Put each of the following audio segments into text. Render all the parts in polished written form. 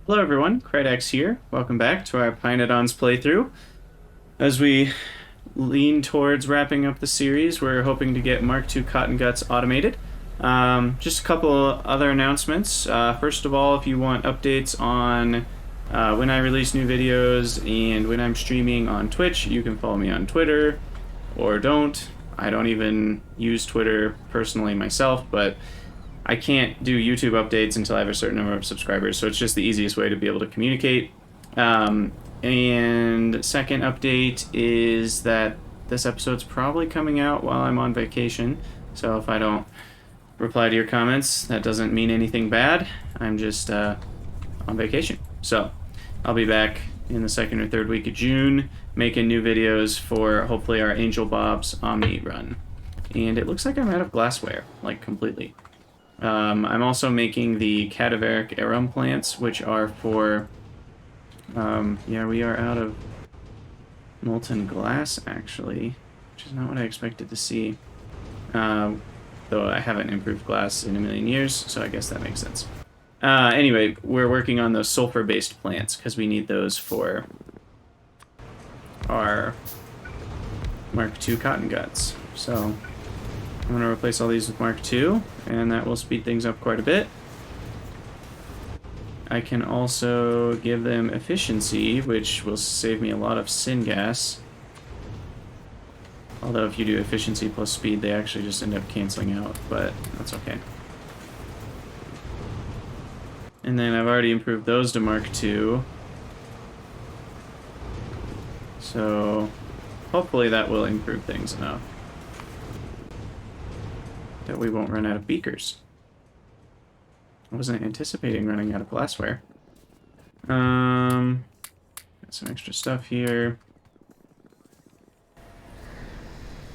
Hello everyone, Krydax here. Welcome back to our Pyanodons playthrough. As we lean towards wrapping up the series, we're hoping to get Mark II cottonguts automated. Just a couple other announcements. First of all, if you want updates on when I release new videos and when I'm streaming on Twitch, you can follow me on Twitter, or don't. I don't even use Twitter personally myself, but I can't do YouTube updates until I have a certain number of subscribers, so it's just the easiest way to be able to communicate. And second update is that this episode's probably coming out while I'm on vacation, so if I don't reply to your comments, that doesn't mean anything bad. I'm just on vacation. So I'll be back in the second or third week of June making new videos for hopefully our angelbobs+omni run. And it looks like I'm out of glassware, like completely. I'm also making the Cadaveric Arum plants, which are for... yeah, we are out of molten glass, actually, which is not what I expected to see. Though I haven't improved glass in a million years, so I guess that makes sense. Anyway, we're working on those sulfur-based plants, because we need those for our Mark II cottonguts. So I'm going to replace all these with Mark II, and that will speed things up quite a bit. I can also give them efficiency, which will save me a lot of syngas. Although if you do efficiency plus speed, they actually just end up canceling out, but that's okay. And then I've already improved those to Mark II. So hopefully that will improve things enough that we won't run out of beakers. I wasn't anticipating running out of glassware. Got some extra stuff here.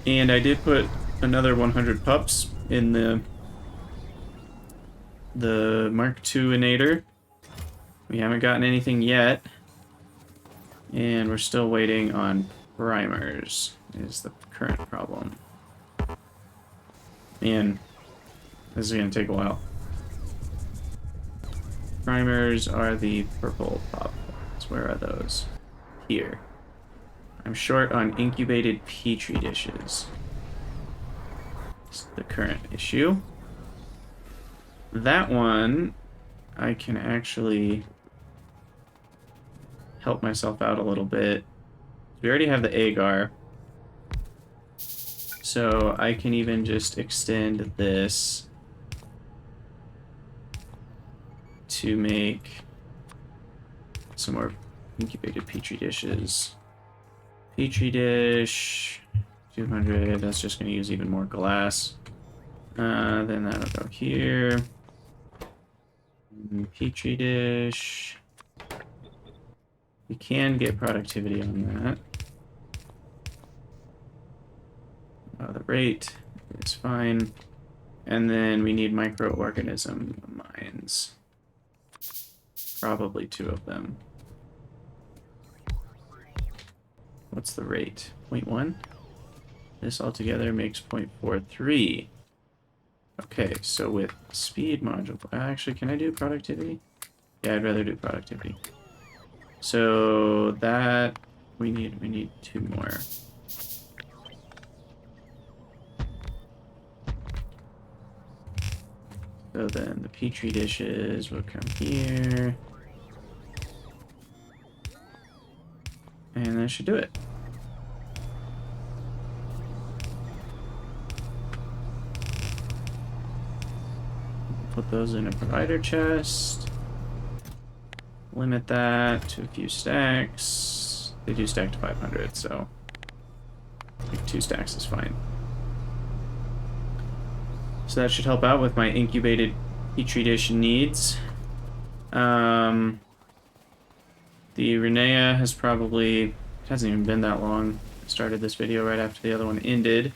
And I did put another 100 pups in the Mark II-inator. We haven't gotten anything yet. And we're still waiting on primers, is the current problem. Man, this is going to take a while. Primers are the purple pop ones. Where are those? Here. I'm short on incubated petri dishes. It's the current issue. That one, I can actually help myself out a little bit. We already have the agar. So I can even just extend this to make some more incubated petri dishes. Petri dish, 200, that's just going to use even more glass. Then that'll go here. Petri dish. We can get productivity on that. The rate is fine. And then we need microorganism mines. Probably 2 of them. What's the rate? 0.1? This altogether makes 0.43. Okay, so with speed module... Actually, can I do productivity? Yeah, I'd rather do productivity. So that... We need 2 more. So then the petri dishes will come here. And that should do it. Put those in a provider chest. Limit that to a few stacks. They do stack to 500, so I think 2 stacks is fine. So that should help out with my incubated petri dish needs. The Rinea has probably... It hasn't even been that long. I started this video right after the other one ended.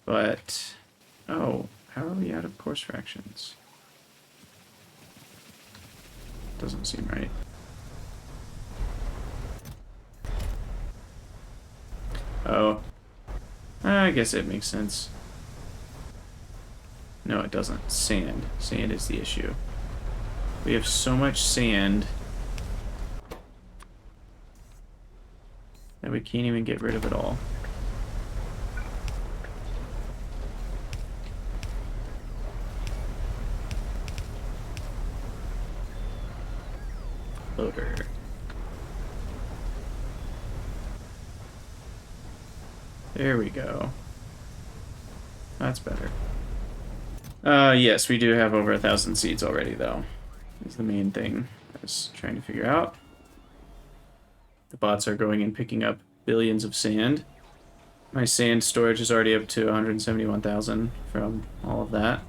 But... Oh, how are we out of course fractions? Doesn't seem right. Oh. I guess it makes sense. No, it doesn't. Sand. Sand is the issue. We have so much sand that we can't even get rid of it all. Loader. There we go. That's better. Yes, we do have over 1,000 seeds already, though. Is the main thing I was trying to figure out. The bots are going and picking up billions of sand. My sand storage is already up to 171,000 from all of that.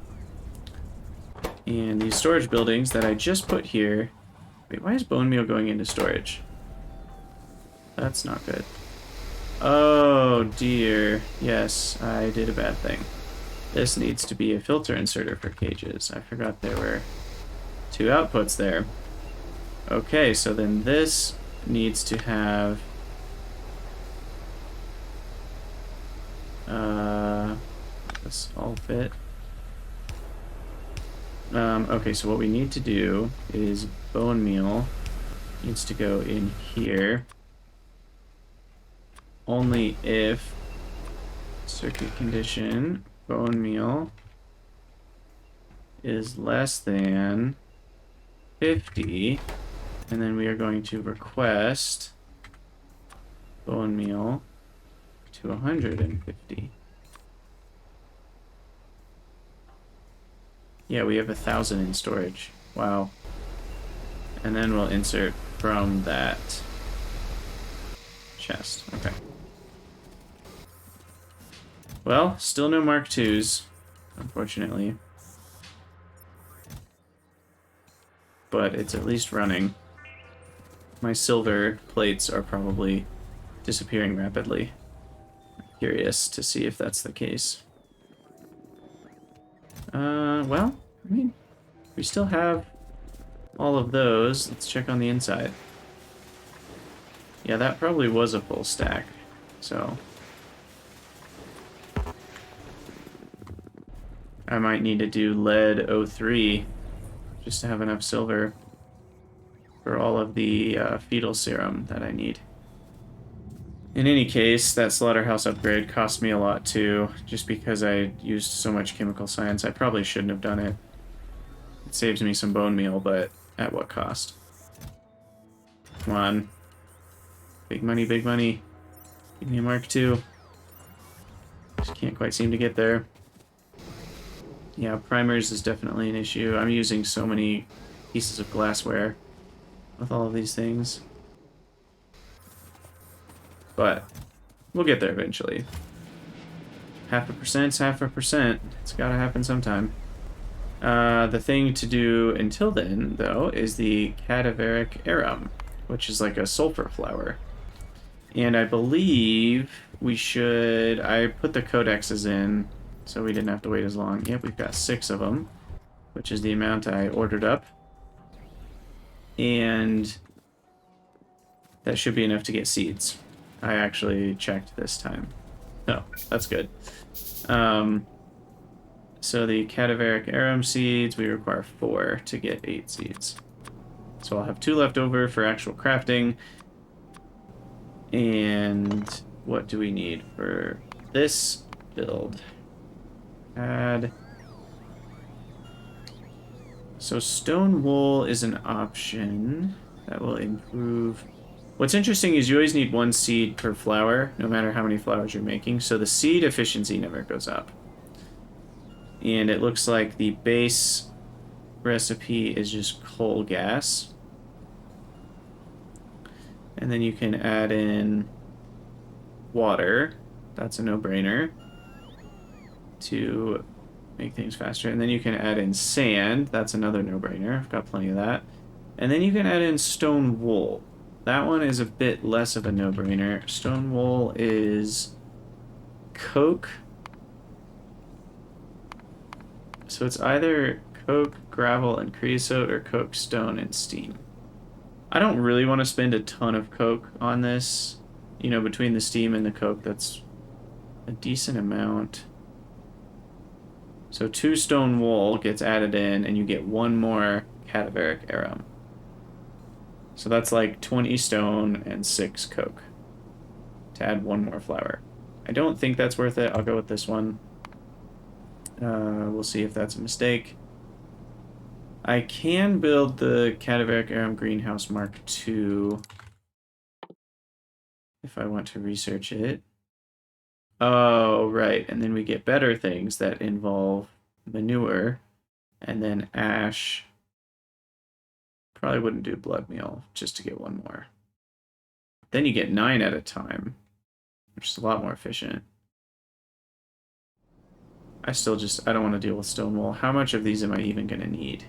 And these storage buildings that I just put here... Wait, why is bone meal going into storage? That's not good. Oh, dear. Yes, I did a bad thing. This needs to be a filter inserter for cages. I forgot there were 2 outputs there. Okay, so then this needs to have... this all fit. Okay, so what we need to do is bone meal needs to go in here. Only if circuit condition bone meal is less than 50, and then we are going to request bone meal to 150. Yeah, we have 1,000 in storage. Wow. And then we'll insert from that chest. Okay. Well, still no Mark IIs, unfortunately. But it's at least running. My silver plates are probably disappearing rapidly. I'm curious to see if that's the case. Well, I mean, we still have all of those. Let's check on the inside. Yeah, that probably was a full stack, so... I might need to do lead 03 just to have enough silver for all of the fetal serum that I need. In any case, that slaughterhouse upgrade cost me a lot too, just because I used so much chemical science. I probably shouldn't have done it. It saves me some bone meal, but at what cost? Come on. Big money, big money. Give me a Mark II. Just can't quite seem to get there. Yeah, primers is definitely an issue. I'm using so many pieces of glassware with all of these things. But we'll get there eventually. 0.5%'s 0.5%. It's gotta happen sometime. The thing to do until then, though, is the Cadaveric Arum, which is like a sulfur flower. And I believe we should... I put the codexes in, so we didn't have to wait as long. Yep, we've got 6 of them, which is the amount I ordered up. And that should be enough to get seeds. I actually checked this time. Oh, that's good. So the Cadaveric Arum seeds, we require 4 to get 8 seeds. So I'll have 2 left over for actual crafting. And what do we need for this build? Add. So stone wool is an option that will improve. What's interesting is you always need 1 seed per flower, no matter how many flowers you're making, so the seed efficiency never goes up. And it looks like the base recipe is just coal gas. And then you can add in water. That's a no-brainer to make things faster. And then you can add in sand. That's another no-brainer. I've got plenty of that. And then you can add in stone wool. That one is a bit less of a no-brainer. Stone wool is coke. So it's either coke, gravel, and creosote, or coke, stone, and steam. I don't really want to spend a ton of coke on this. You know, between the steam and the coke, that's a decent amount. So 2 stone wool gets added in, and you get 1 more Cadaveric Arum. So that's like 20 stone and 6 coke to add 1 more flower. I don't think that's worth it. I'll go with this one. We'll see if that's a mistake. I can build the Cadaveric Arum Greenhouse Mark II if I want to research it. Oh, right. And then we get better things that involve manure and then ash. Probably wouldn't do blood meal just to get 1 more. Then you get 9 at a time, which is a lot more efficient. I don't want to deal with stone wool. How much of these am I even going to need?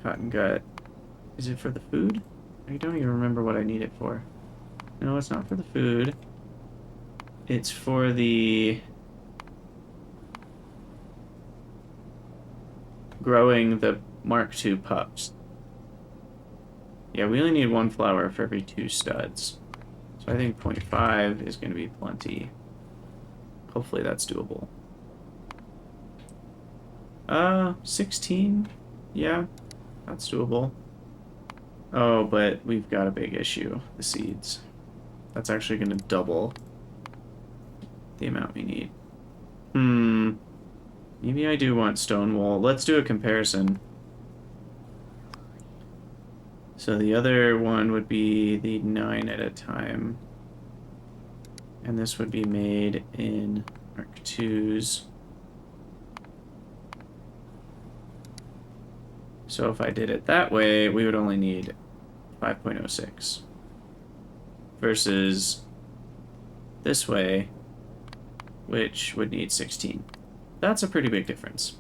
Cotton gut. Is it for the food? I don't even remember what I need it for. No, it's not for the food. It's for the growing the Mark II pups. Yeah, we only need 1 flower for every 2 studs. So I think 0.5 is going to be plenty. Hopefully that's doable. 16? Yeah, that's doable. Oh, but we've got a big issue. The seeds. That's actually going to double the amount we need. Maybe I do want stone wool. Let's do a comparison. So the other one would be the 9 at a time. And this would be made in Mark IIs. So if I did it that way, we would only need 5.06. Versus this way, which would need 16. That's a pretty big difference.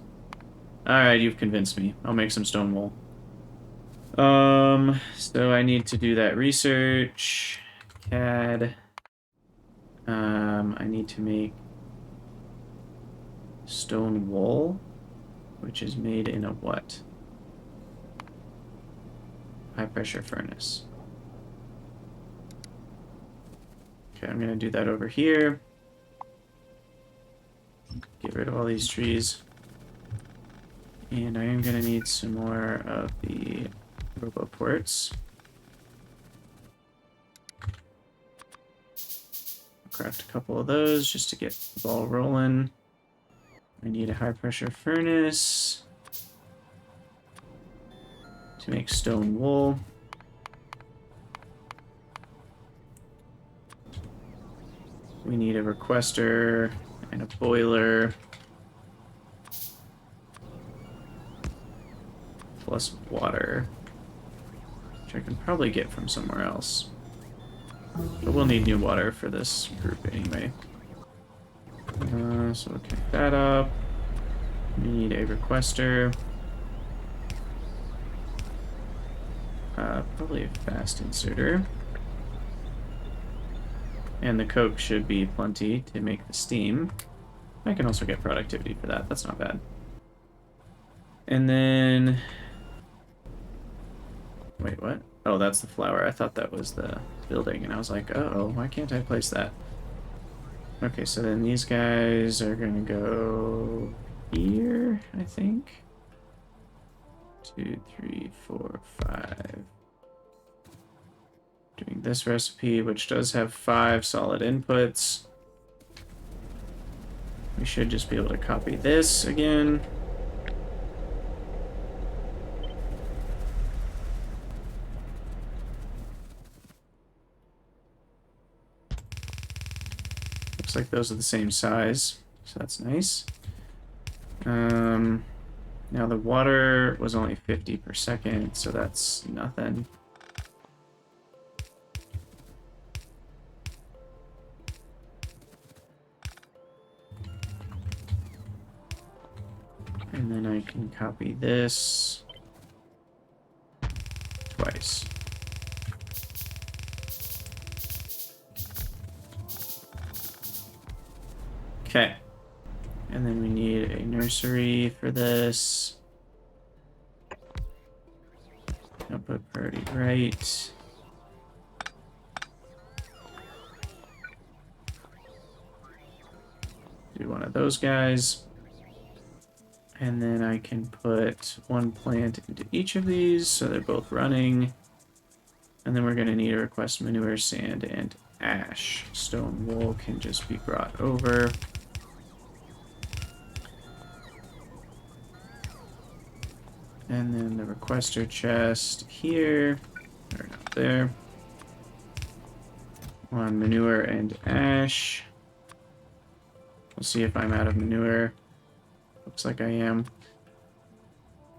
Alright, you've convinced me. I'll make some stone wool. So I need to do that research. CAD. I need to make stone wool, which is made in a what? High pressure furnace. Okay, I'm gonna do that over here. Get rid of all these trees. And I am gonna need some more of the roboports. Craft a couple of those just to get the ball rolling. I need a high pressure furnace to make stone wool. We need a requester and a boiler. Plus water, which I can probably get from somewhere else. But we'll need new water for this group anyway. So we'll kick that up. We need a requester. Probably a fast inserter. And the coke should be plenty to make the steam. I can also get productivity for that. That's not bad. And then... Wait, what? Oh, that's the flower. I thought that was the building, and I was like, uh-oh, why can't I place that? Okay, so then these guys are gonna go here, I think. 2, 3, 4, 5. Doing this recipe, which does have 5 solid inputs. We should just be able to copy this again. Looks like those are the same size, so that's nice. Now the water was only 50 per second, so that's nothing. And then I can copy this twice. Okay. And then we need a nursery for this. Output priority right. Do one of those guys. And then I can put one plant into each of these so they're both running. And then we're going to need to request manure, sand, and ash. Stone wool can just be brought over. And then the requester chest here, or not there. On manure and ash. We'll see if I'm out of manure. Looks like I am.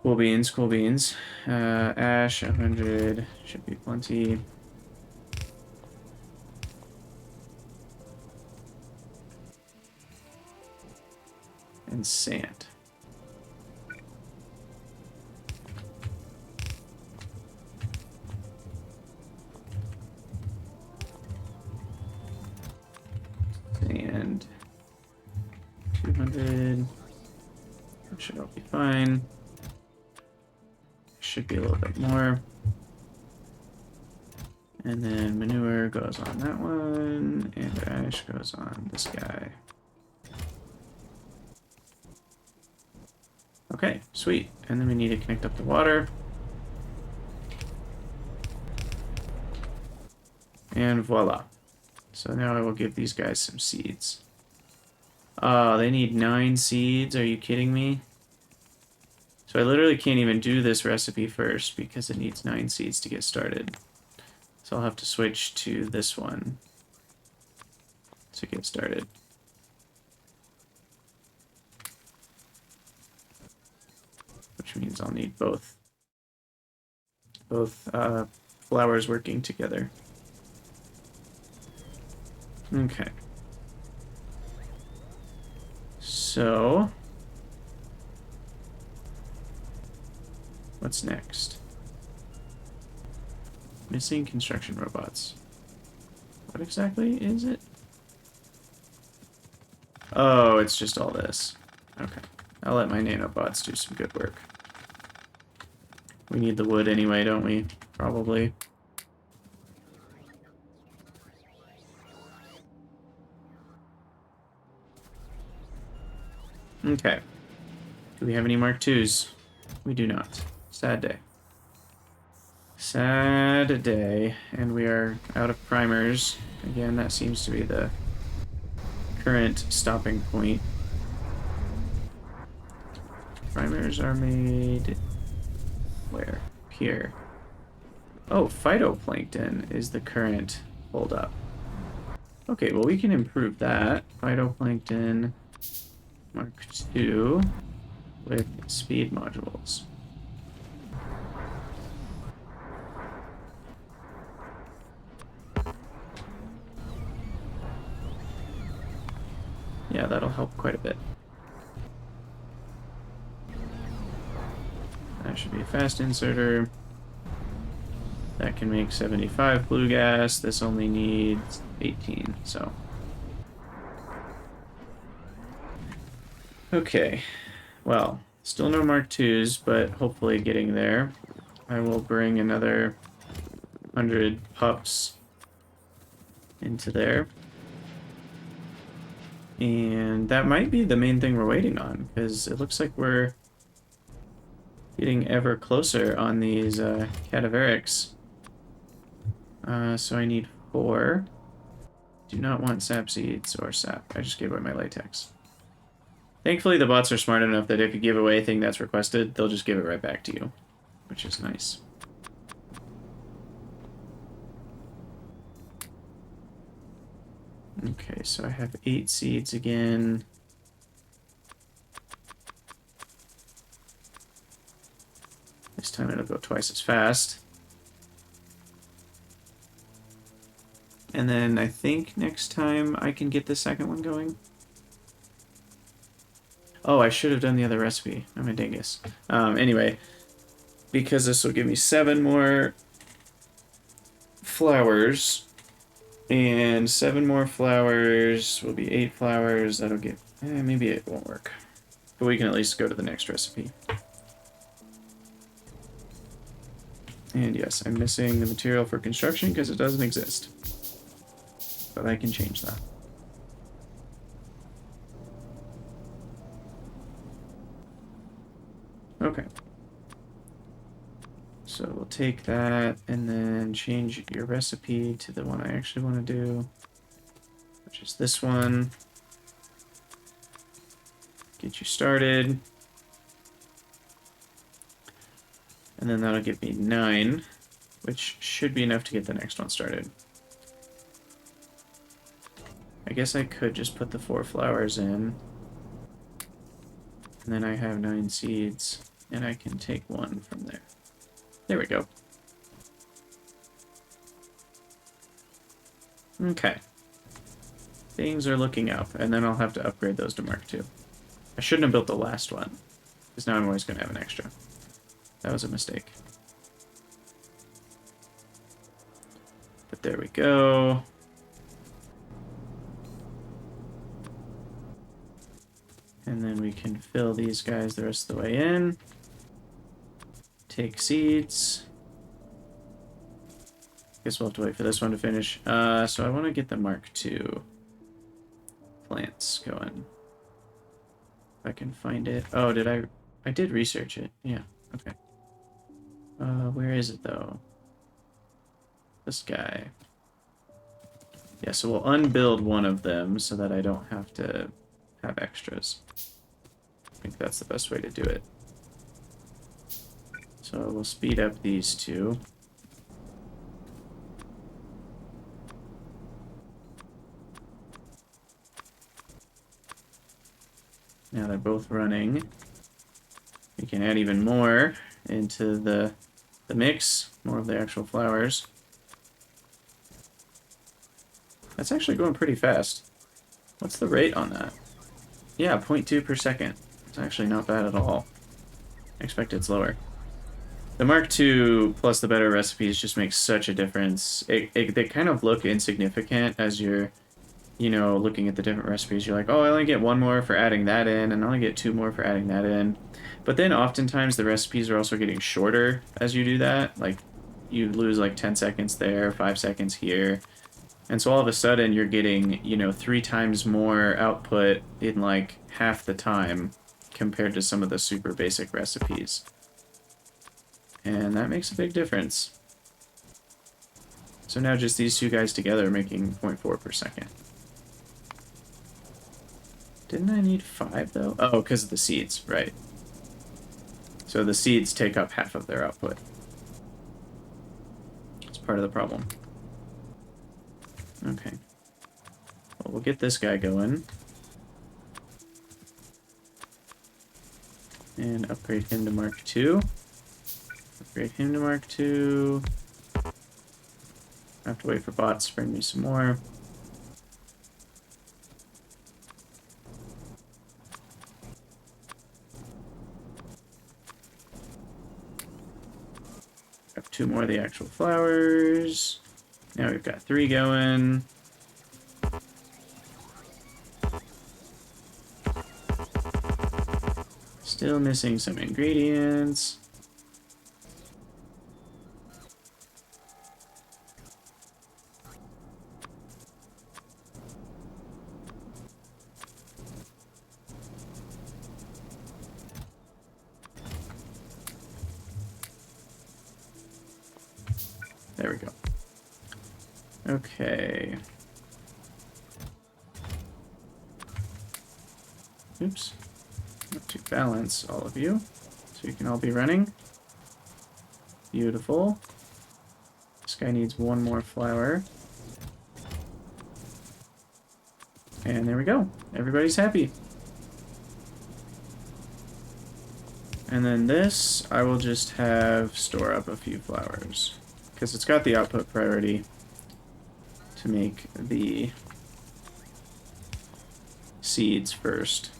Cool beans, cool beans. Ash, 100. Should be plenty. And sand. And 200. That should all be fine. Should be a little bit more. And then manure goes on that one, and ash goes on this guy. Okay, sweet. And then we need to connect up the water. And voila. So now I will give these guys some seeds. Oh, they need 9 seeds? Are you kidding me? So I literally can't even do this recipe first because it needs 9 seeds to get started. So I'll have to switch to this one to get started. Which means I'll need both flowers working together. Okay. So, what's next? Missing construction robots. What exactly is it? Oh, it's just all this. Okay. I'll let my nanobots do some good work. We need the wood anyway, don't we? Probably. Okay. Do we have any Mark IIs? We do not. Sad day. Sad day. And we are out of primers. Again, that seems to be the current stopping point. Primers are made... where? Here. Oh, phytoplankton is the current holdup. Okay, well we can improve that. Phytoplankton Mark II with speed modules. Yeah, that'll help quite a bit. That should be a fast inserter. That can make 75 blue gas. This only needs 18, so. Okay, well, still no Mark IIs, but hopefully getting there. I will bring another 100 pups into there. And that might be the main thing we're waiting on, because it looks like we're getting ever closer on these cadaverics. So I need 4. Do not want sap seeds or sap. I just gave away my latex. Thankfully, the bots are smart enough that if you give away a thing that's requested, they'll just give it right back to you, which is nice. Okay, so I have 8 seeds again. This time it'll go twice as fast. And then I think next time I can get the second one going. Oh, I should have done the other recipe. I'm a dingus. Anyway, because this will give me 7 more flowers, and 7 more flowers will be 8 flowers. That'll get... maybe it won't work. But we can at least go to the next recipe. And yes, I'm missing the material for construction because it doesn't exist. But I can change that. So we'll take that and then change your recipe to the one I actually want to do, which is this one. Get you started. And then that'll give me 9, which should be enough to get the next one started. I guess I could just put the 4 flowers in. And then I have 9 seeds, and I can take 1 from there. There we go. Okay. Things are looking up, and then I'll have to upgrade those to Mark II. I shouldn't have built the last one, because now I'm always going to have an extra. That was a mistake. But there we go. And then we can fill these guys the rest of the way in. Take seeds. Guess we'll have to wait for this one to finish. So I want to get the Mark II plants going. If I can find it. Oh, did I? I did research it. Yeah, okay. Where is it, though? This guy. Yeah, so we'll unbuild one of them so that I don't have to have extras. I think that's the best way to do it. So we'll speed up these two. Now they're both running. We can add even more into the mix, more of the actual flowers. That's actually going pretty fast. What's the rate on that? Yeah, 0.2 per second. It's actually not bad at all. I expect it's lower. The Mark II plus the better recipes just makes such a difference. They kind of look insignificant as you're, you know, looking at the different recipes. You're like, oh, I only get 1 more for adding that in, and I only get 2 more for adding that in. But then oftentimes the recipes are also getting shorter as you do that. Like, you lose like 10 seconds there, 5 seconds here. And so all of a sudden you're getting, you know, 3 times more output in like half the time compared to some of the super basic recipes. And that makes a big difference. So now just these two guys together are making 0.4 per second. Didn't I need 5 though? Oh, because of the seeds, right. So the seeds take up half of their output. It's part of the problem. Okay. Well, we'll get this guy going. And upgrade him to Mark II. Upgrade him to Mark II. I have to wait for bots to bring me some more. Have 2 more of the actual flowers. Now we've got 3 going. Still missing some ingredients. There we go. Okay. Oops. Have to balance all of you so you can all be running. Beautiful. This guy needs 1 more flower. And there we go. Everybody's happy. And then this, I will just have store up a few flowers. Because it's got the output priority to make the seeds first.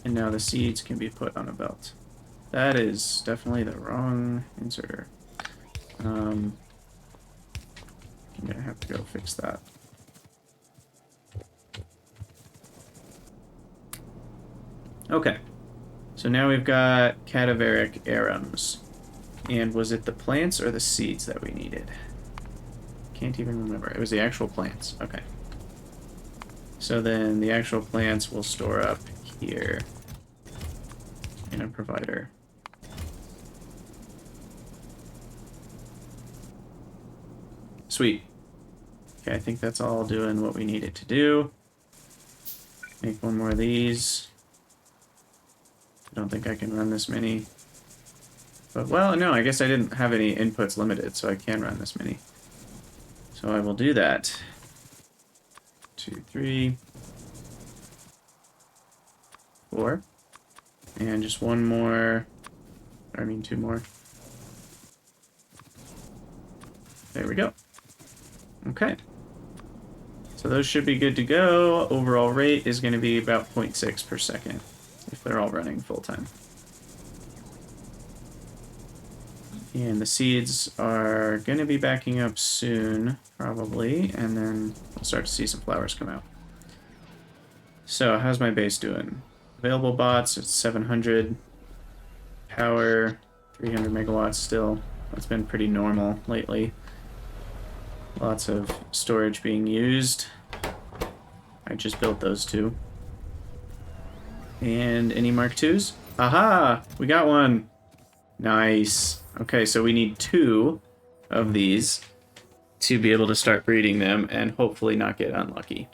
And now the seeds can be put on a belt. That is definitely the wrong inserter. I'm gonna have to go fix that. Okay. So now we've got Cadaveric Arums. And was it the plants or the seeds that we needed? Can't even remember. It was the actual plants. Okay. So then the actual plants will store up here in a provider. Sweet. Okay, I think that's all doing what we need it to do. Make one more of these. I don't think I can run this many. But, well, no, I guess I didn't have any inputs limited, so I can run this many. So I will do that. 2, 3, 4. And just one more. I mean, 2 more. There we go. Okay. So those should be good to go. Overall rate is going to be about 0.6 per second if they're all running full time. And the seeds are going to be backing up soon, probably, and then we'll start to see some flowers come out. So, how's my base doing? Available bots, it's 700. Power, 300 megawatts still. That's been pretty normal lately. Lots of storage being used. I just built those 2. And any Mark IIs? Aha! We got one! Nice. Okay, so we need 2 of these to be able to start breeding them and hopefully not get unlucky.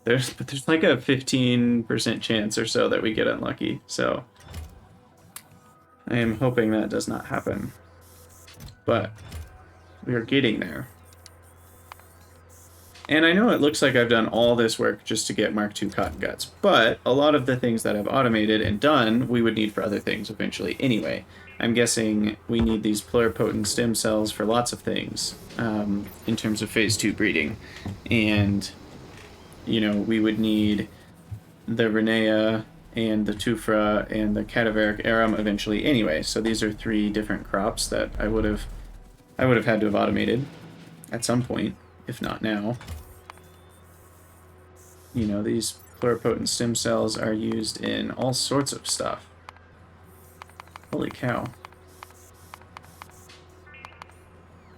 There's like a 15% chance or so that we get unlucky, so I am hoping that does not happen. But we are getting there. And I know it looks like I've done all this work just to get Mark II cotton guts, but a lot of the things that I've automated and done, we would need for other things eventually anyway. I'm guessing we need these pluripotent stem cells for lots of things in terms of phase 2 breeding. And, you know, we would need the Rhenea and the Tufra and the Cadaveric Arum eventually anyway. So these are 3 different crops that I would have had to have automated at some point, if not now. You know, these pluripotent stem cells are used in all sorts of stuff. Holy cow.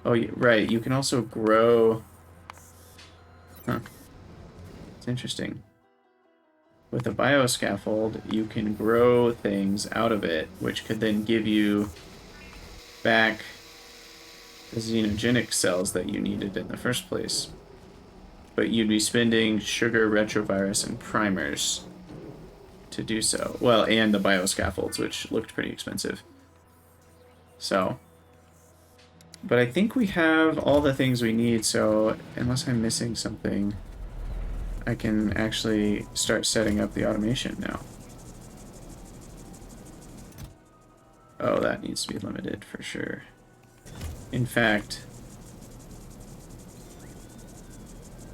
Oh, right, you can also grow... Huh. It's interesting. With a bioscaffold, you can grow things out of it, which could then give you back the xenogenic cells that you needed in the first place. But you'd be spending sugar, retrovirus, and primers to do so. Well, and the bioscaffolds, which looked pretty expensive. So, but I think we have all the things we need, so unless I'm missing something, I can actually start setting up the automation now. Oh, that needs to be limited for sure. In fact,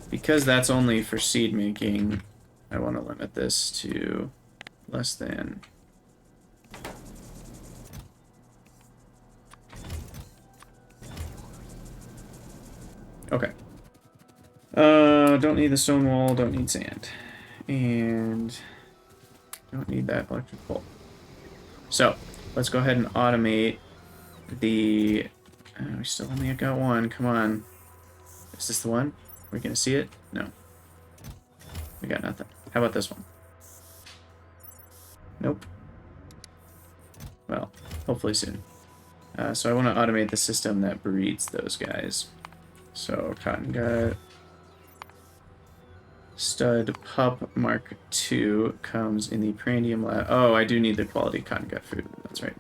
because that's only for seed making, I want to limit this to less than. Okay. Don't need the stone wall, don't need sand. And don't need that electric pole. So, let's go ahead and automate the... we still only got one, come on. Is this the one? We're gonna see it? No. We got nothing. How about this one? Nope. Well, hopefully soon. So I want to automate the system that breeds those guys. So cotton gut, stud pup Mark II comes in the Prandium lab. Oh, I do need the quality cotton gut food. That's right.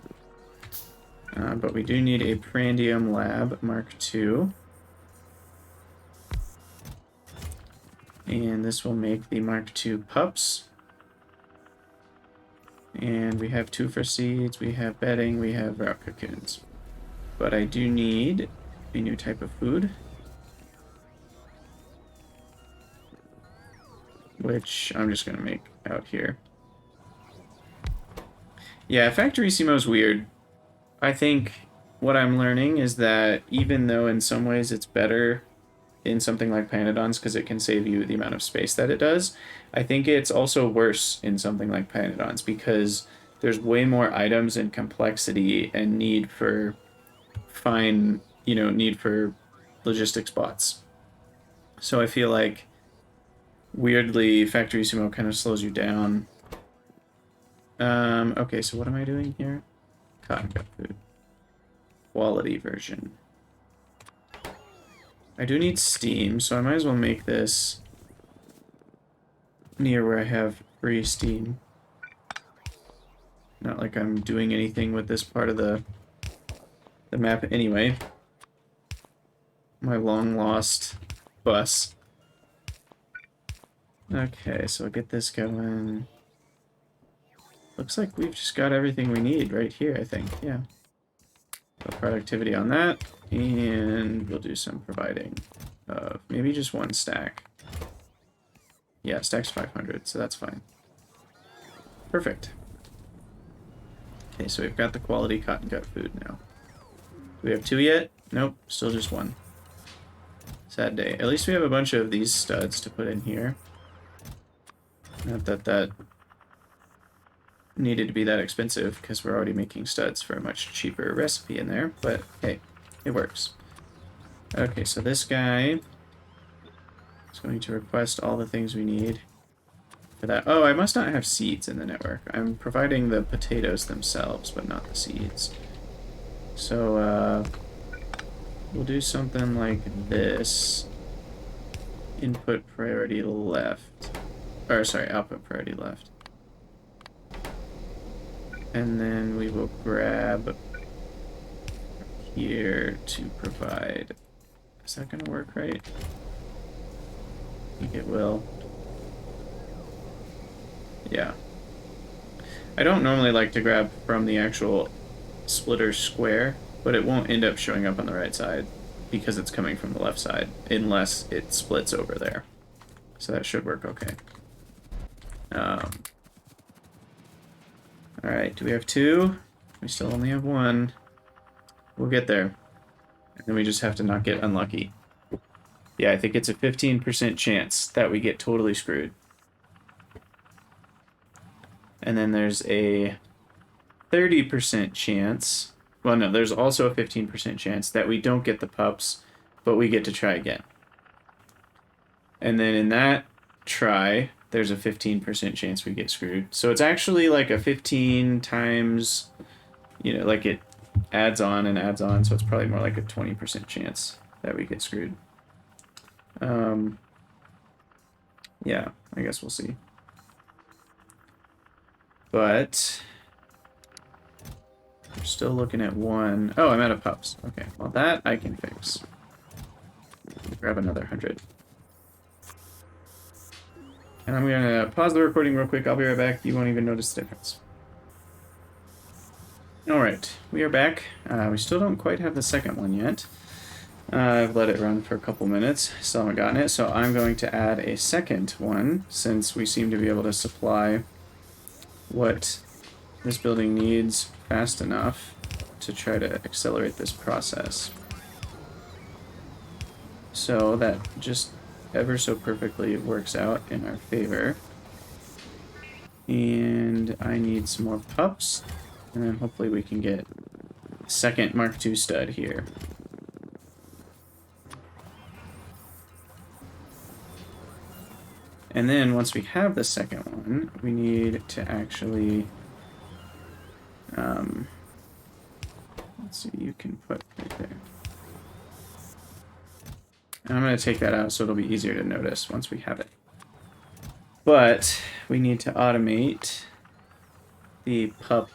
But we do need a Prandium lab Mark II. And this will make the Mark II pups. And we have 2 for seeds, we have bedding, we have route cocoons. But I do need a new type of food. Which I'm just going to make out here. Yeah, Factorissimo is weird. I think what I'm learning is that even though in some ways it's better in something like Pyanodons because it can save you the amount of space that it does, I think it's also worse in something like Pyanodons because there's way more items and complexity and need for need for logistics bots. So I feel like weirdly Factorissimo kind of slows you down. Okay, so what am I doing here? Cotton gut food. Quality version. I do need steam, so I might as well make this near where I have free steam. Not like I'm doing anything with this part of the map anyway. My long-lost bus. Okay, so I'll get this going. Looks like we've just got everything we need right here, I think. Yeah. Put productivity on that, and we'll do some providing of maybe just one stack. Yeah, stack's 500, so that's fine. Perfect. Okay, so we've got the quality cotton gut food now. Do we have 2 yet? Nope, still just 1. Sad day. At least we have a bunch of these studs to put in here. Not that that needed to be that expensive, because we're already making studs for a much cheaper recipe in there, but hey, it works. Okay, so this guy is going to request all the things we need for that. Oh, I must not have seeds in the network. I'm providing the potatoes themselves, but not the seeds. So, we'll do something like this. Input priority left. Or, sorry, output priority left. And then we will grab here to provide. Is that going to work right? I think it will. Yeah. I don't normally like to grab from the actual splitter square, but it won't end up showing up on the right side because it's coming from the left side, unless it splits over there. So that should work okay. Alright, do we have 2? We still only have 1. We'll get there. And then we just have to not get unlucky. Yeah, I think it's a 15% chance that we get totally screwed. And then there's a 30% chance... Well, no, there's also a 15% chance that we don't get the pups, but we get to try again. And then in that try, there's a 15% chance we get screwed. So it's actually like a 15 times, you know, like it adds on and adds on, so it's probably more like a 20% chance that we get screwed. Yeah, I guess we'll see. But we're still looking at 1. Oh, I'm out of pups. Okay, well that I can fix. Grab another 100. And I'm gonna pause the recording real quick. I'll be right back. You won't even notice the difference. Alright, we are back. We still don't quite have the second one yet. I've let it run for a couple minutes. Still haven't gotten it, so I'm going to add a second one, since we seem to be able to supply what this building needs fast enough to try to accelerate this process. So that just ever so perfectly works out in our favor. And I need some more pups, and then hopefully we can get a second Mark II stud here. And then once we have the second one, we need to actually, let's see, you can put right there. And I'm going to take that out so it'll be easier to notice once we have it. But we need to automate the pup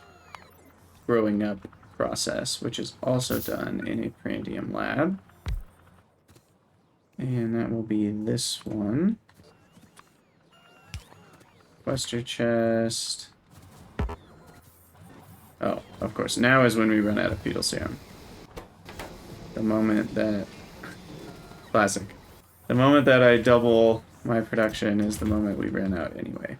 growing up process, which is also done in a Prandium lab. And that will be this one. Quester chest. Oh, of course, now is when we run out of fetal serum. The moment that... Classic. The moment that I double my production is the moment we ran out anyway.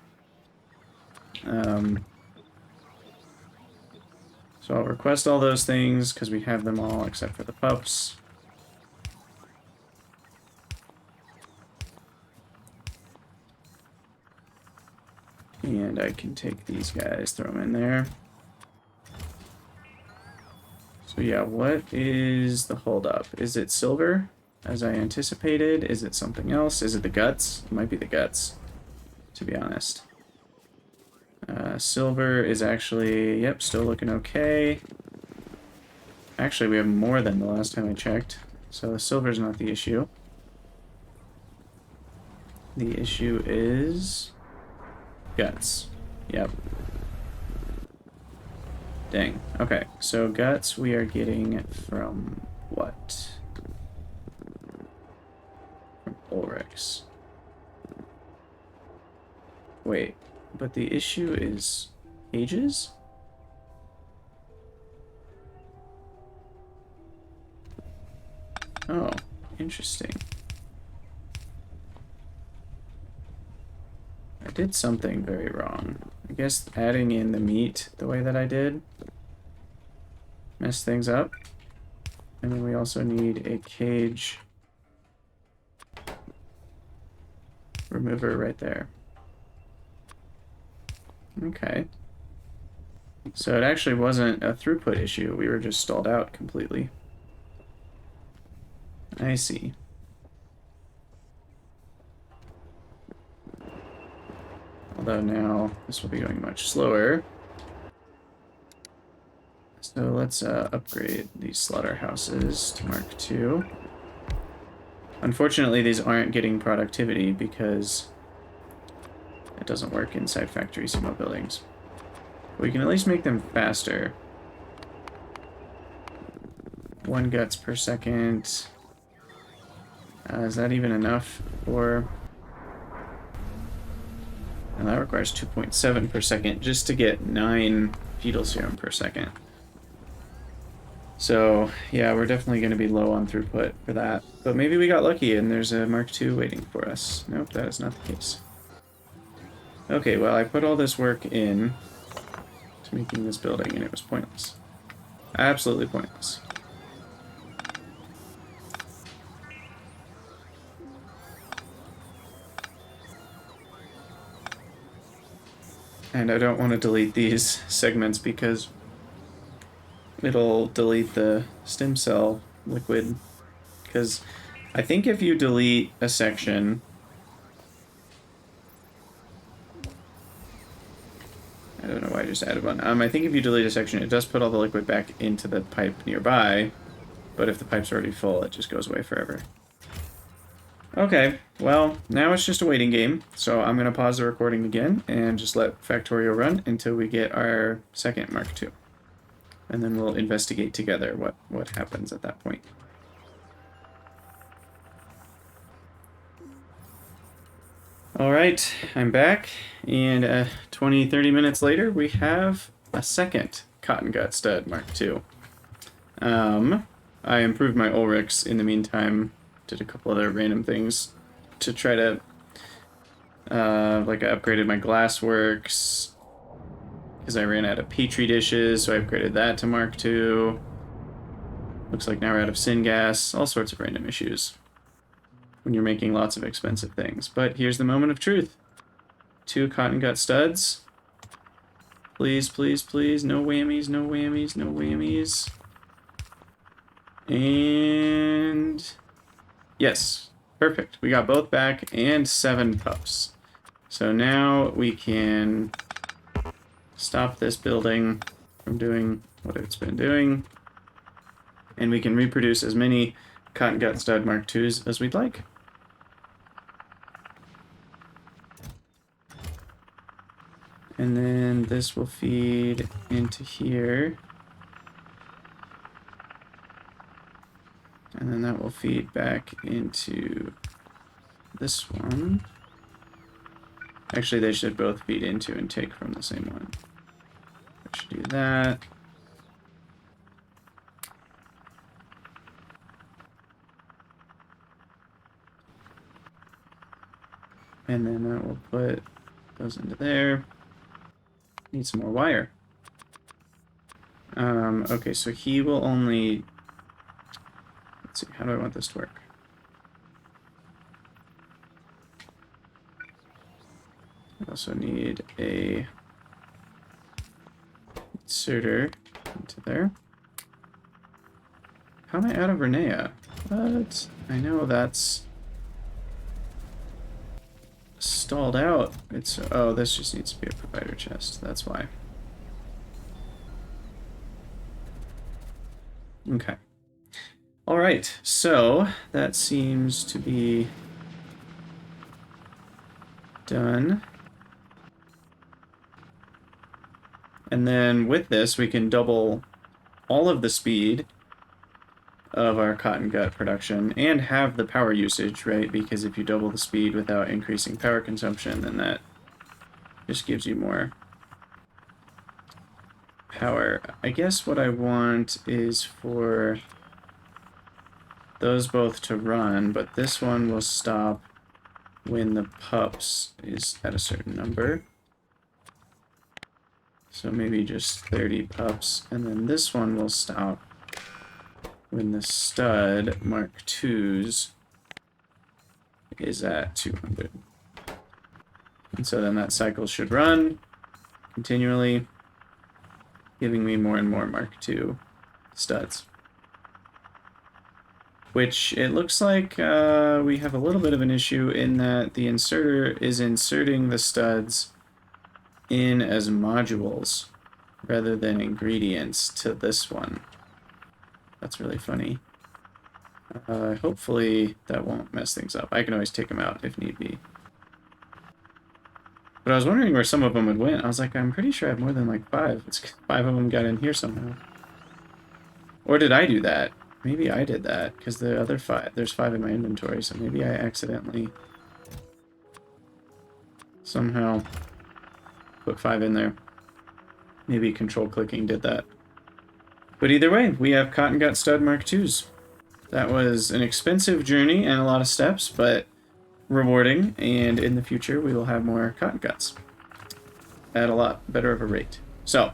So I'll request all those things, because we have them all except for the pups. And I can take these guys, throw them in there. So yeah, what is the holdup? Is it silver, as I anticipated? Is it something else? Is it the guts? It might be the guts, to be honest. Silver is actually, yep, still looking okay. Actually, we have more than the last time I checked. So the silver's not the issue. The issue is guts. Yep. Dang. Okay, so guts we are getting from what? From Ulrichs. Wait, but the issue is cages? Oh, interesting. I did something very wrong. I guess adding in the meat the way that I did messed things up. And then we also need a cage remover right there. Okay. So it actually wasn't a throughput issue. We were just stalled out completely. I see. Although now this will be going much slower. So let's upgrade these slaughterhouses to Mark II. Unfortunately, these aren't getting productivity because it doesn't work inside factory sumo buildings. We can at least make them faster. 1 guts per second. Is that even enough for... And that requires 2.7 per second just to get 9 fetal serum per second. So, yeah, we're definitely going to be low on throughput for that. But maybe we got lucky and there's a Mark II waiting for us. Nope, that is not the case. Okay, well, I put all this work in to making this building and it was pointless. Absolutely pointless. And I don't want to delete these segments because it'll delete the stem cell liquid. Because I think if you delete a section... I don't know why I just added one. I think if you delete a section, it does put all the liquid back into the pipe nearby. But if the pipe's already full, it just goes away forever. Okay, well, now it's just a waiting game, so I'm going to pause the recording again and just let Factorio run until we get our second Mark II. And then we'll investigate together what happens at that point. Alright, I'm back, and 20-30 minutes later, we have a second Cotton Gut Stud Mark II. I improved my Ulrichs in the meantime. Did a couple other random things to try to, like I upgraded my glassworks because I ran out of petri dishes, so I upgraded that to Mark II. Looks like now we're out of syngas, all sorts of random issues when you're making lots of expensive things. But here's the moment of truth. 2 cotton gut studs. Please, please, please, no whammies, no whammies, no whammies. And... yes, perfect. We got both back and 7 pups. So now we can stop this building from doing what it's been doing. And we can reproduce as many Cotton Gut Stud Mark IIs as we'd like. And then this will feed into here. And then that will feed back into this one. Actually, they should both feed into and take from the same one. I should do that. And then that will put those into there. Need some more wire. Okay, so he will only... let's see, how do I want this to work? I also need a inserter into there. How am I out of Renea? What? I know that's stalled out. It's... oh, this just needs to be a provider chest. That's why. Okay. All right, so that seems to be done. And then with this, we can double all of the speed of our cotton gut production and have the power usage, right? Because if you double the speed without increasing power consumption, then that just gives you more power. I guess what I want is for those both to run, but this one will stop when the pups is at a certain number. So maybe just 30 pups, and then this one will stop when the stud Mark II's is at 200. And so then that cycle should run continually, giving me more and more Mark II studs. Which it looks like we have a little bit of an issue in that the inserter is inserting the studs in as modules rather than ingredients to this one. That's really funny. Hopefully that won't mess things up. I can always take them out if need be. But I was wondering where some of them would win. I was like, I'm pretty sure I have more than like 5. It's 5 of them got in here somehow. Or did I do that? Maybe I did that, because the other 5, there's 5 in my inventory, so maybe I accidentally somehow put 5 in there. Maybe control clicking did that. But either way, we have Cotton Gut Stud Mark IIs. That was an expensive journey and a lot of steps, but rewarding, and in the future we will have more cotton guts at a lot better of a rate. So,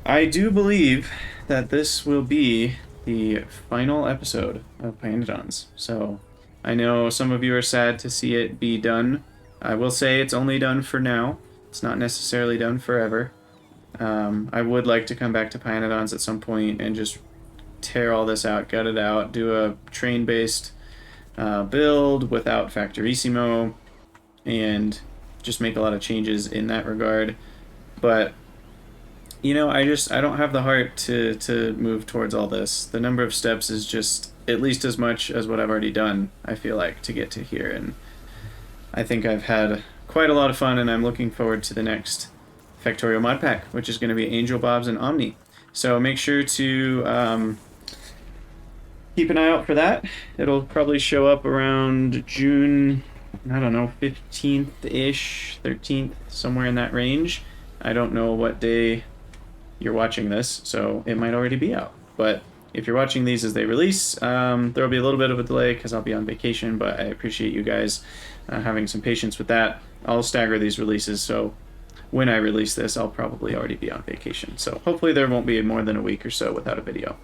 I do believe that this will be the final episode of Pyanodons. So, I know some of you are sad to see it be done. I will say it's only done for now. It's not necessarily done forever. I would like to come back to Pyanodons at some point and just tear all this out, gut it out, do a train-based build without Factorissimo, and just make a lot of changes in that regard. But you know, I don't have the heart to move towards all this. The number of steps is just at least as much as what I've already done, I feel like, to get to here, and I think I've had quite a lot of fun, and I'm looking forward to the next Factorio modpack, which is going to be angelbobs+omni. So make sure to keep an eye out for that. It'll probably show up around June, I don't know, 15th-ish, 13th, somewhere in that range. I don't know what day you're watching this, so it might already be out. But if you're watching these as they release, there will be a little bit of a delay because I'll be on vacation, but I appreciate you guys having some patience with that. I'll stagger these releases, so when I release this, I'll probably already be on vacation. So hopefully there won't be more than a week or so without a video.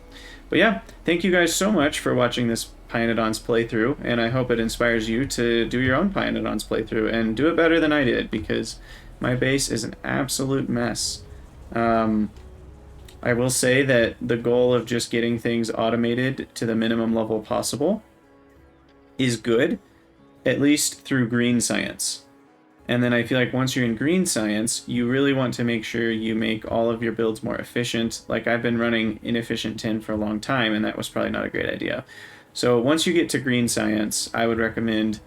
But yeah, thank you guys so much for watching this Pyanodons playthrough, and I hope it inspires you to do your own Pyanodons playthrough and do it better than I did, because my base is an absolute mess. I will say that the goal of just getting things automated to the minimum level possible is good, at least through green science. And then I feel like once you're in green science, you really want to make sure you make all of your builds more efficient. Like, I've been running inefficient tin for a long time, and that was probably not a great idea. So once you get to green science, I would recommend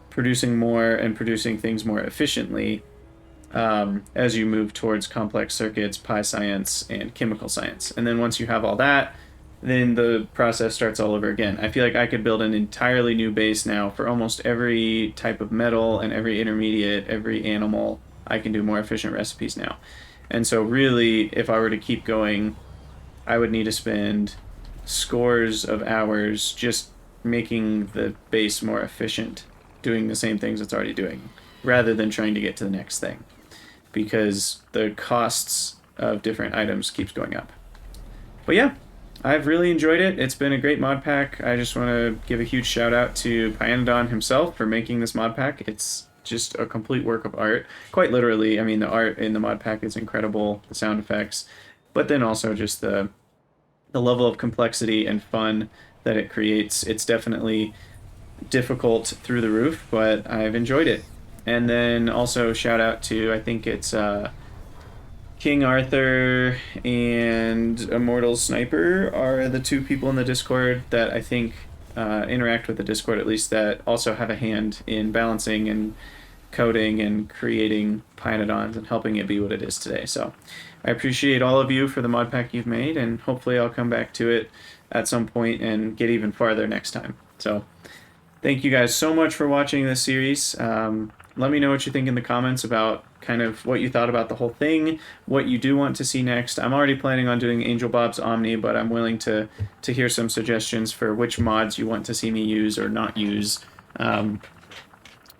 producing more and producing things more efficiently as you move towards complex circuits, pi science, and chemical science. And then once you have all that, then the process starts all over again. I feel like I could build an entirely new base now for almost every type of metal and every intermediate, every animal. I can do more efficient recipes now. And so really, if I were to keep going, I would need to spend scores of hours just making the base more efficient, doing the same things it's already doing, rather than trying to get to the next thing, because the costs of different items keeps going up. But yeah, I've really enjoyed it. It's been a great mod pack. I just want to give a huge shout out to Pyanodon himself for making this mod pack. It's just a complete work of art. Quite literally, I mean, the art in the mod pack is incredible, the sound effects, but then also just the level of complexity and fun that it creates. It's definitely difficult through the roof, but I've enjoyed it. And then also shout out to, I think it's King Arthur and Immortal Sniper are the two people in the Discord that I think interact with the Discord, at least, that also have a hand in balancing and coding and creating Pyanodons and helping it be what it is today. So I appreciate all of you for the mod pack you've made, and hopefully I'll come back to it at some point and get even farther next time. So thank you guys so much for watching this series. Let me know what you think in the comments about kind of what you thought about the whole thing, what you do want to see next. I'm already planning on doing angelbobs+omni, but I'm willing to hear some suggestions for which mods you want to see me use or not use. I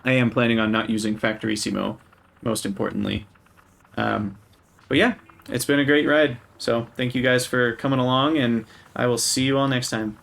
am planning on not using Factorissimo, most importantly. But yeah, it's been a great ride. So thank you guys for coming along, and I will see you all next time.